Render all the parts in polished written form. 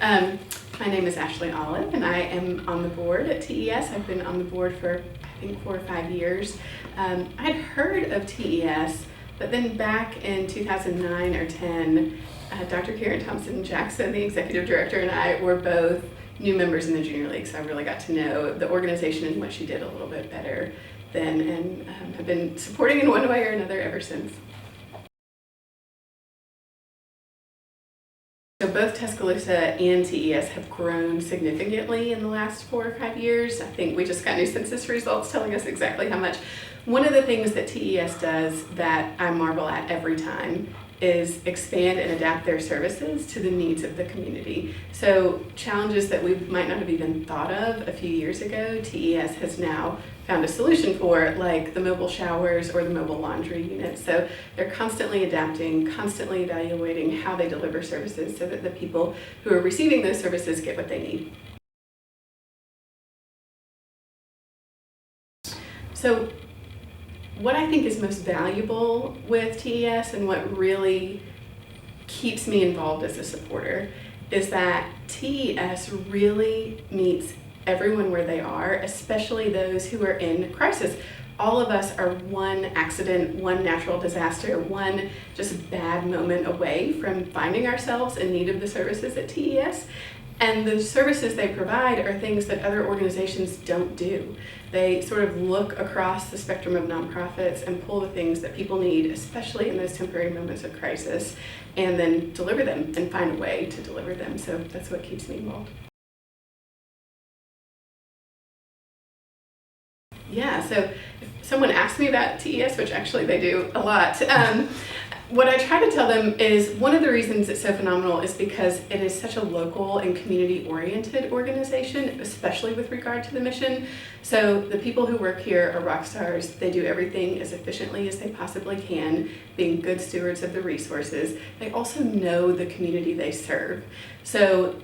Um, my name is Ashley Olive, and I am on the board at TES. I've been on the board for, I think, 4 or 5 years. I'd heard of TES, but then back in 2009 or 10, Dr. Karen Thompson Jackson, the executive director, and I were both new members in the junior league, so I really got to know the organization and what she did a little bit better then, and have been supporting in one way or another ever since. So both Tuscaloosa and TES have grown significantly in the last 4 or 5 years. I think we just got new census results telling us exactly how much. One of the things that TES does that I marvel at every time is expand and adapt their services to the needs of the community. So challenges that we might not have even thought of a few years ago, TES has now found a solution for, like the mobile showers or the mobile laundry units. So they're constantly adapting, constantly evaluating how they deliver services so that the people who are receiving those services get what they need. So what I think is most valuable with TES and what really keeps me involved as a supporter is that TES really meets everyone where they are, especially those who are in crisis. All of us are one accident, one natural disaster, one just bad moment away from finding ourselves in need of the services at TES. And the services they provide are things that other organizations don't do. They sort of look across the spectrum of nonprofits and pull the things that people need, especially in those temporary moments of crisis, and then deliver them and find a way to deliver them. So that's what keeps me involved. Yeah, so if someone asks me about TES, which actually they do a lot, what I try to tell them is one of the reasons it's so phenomenal is because it is such a local and community-oriented organization, especially with regard to the mission. So the people who work here are rock stars. They do everything as efficiently as they possibly can, being good stewards of the resources. They also know the community they serve. So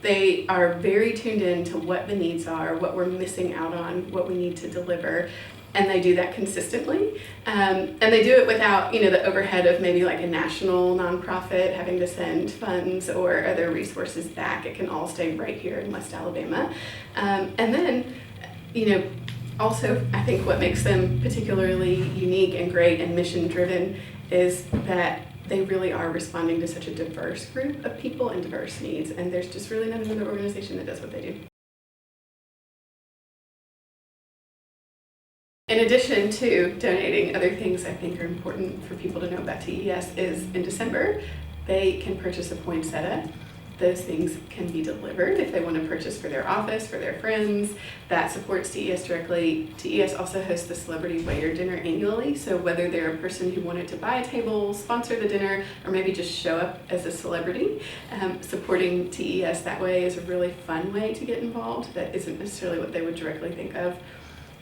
they are very tuned in to what the needs are, what we're missing out on, what we need to deliver. And they do that consistently, and they do it without, the overhead of maybe like a national nonprofit having to send funds or other resources back. It can all stay right here in West Alabama, and then, also I think what makes them particularly unique and great and mission-driven is that they really are responding to such a diverse group of people and diverse needs, and there's just really not another organization that does what they do. In addition to donating, other things I think are important for people to know about TES is in December, they can purchase a poinsettia. Those things can be delivered if they want to purchase for their office, for their friends. That supports TES directly. TES also hosts the Celebrity Waiter Dinner annually, so whether they're a person who wanted to buy a table, sponsor the dinner, or maybe just show up as a celebrity, supporting TES that way is a really fun way to get involved. That isn't necessarily what they would directly think of.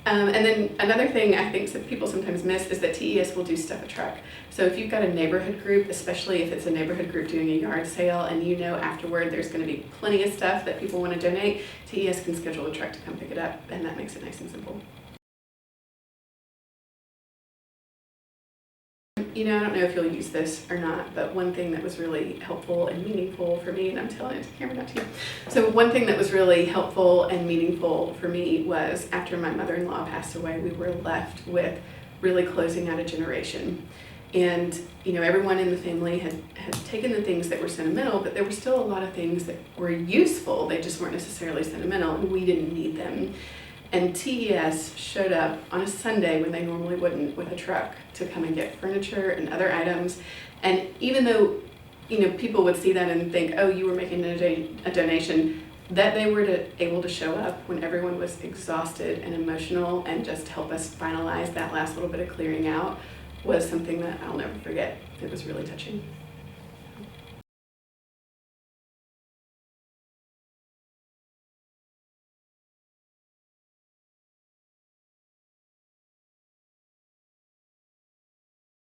And then another thing I think that people sometimes miss is that TES will do Stuff a Truck. So if you've got a neighborhood group, especially if it's a neighborhood group doing a yard sale and afterward there's going to be plenty of stuff that people want to donate, TES can schedule a truck to come pick it up, and that makes it nice and simple. I don't know if you'll use this or not, but one thing that was really helpful and meaningful for me, and I'm telling it to the camera, not to you. So one thing that was really helpful and meaningful for me was after my mother-in-law passed away, we were left with really closing out a generation. And, everyone in the family had taken the things that were sentimental, but there were still a lot of things that were useful. They just weren't necessarily sentimental, and we didn't need them. And TES showed up on a Sunday when they normally wouldn't with a truck to come and get furniture and other items. And even though, people would see that and think, oh, you were making a donation, that they were able to show up when everyone was exhausted and emotional and just help us finalize that last little bit of clearing out was something that I'll never forget. It was really touching.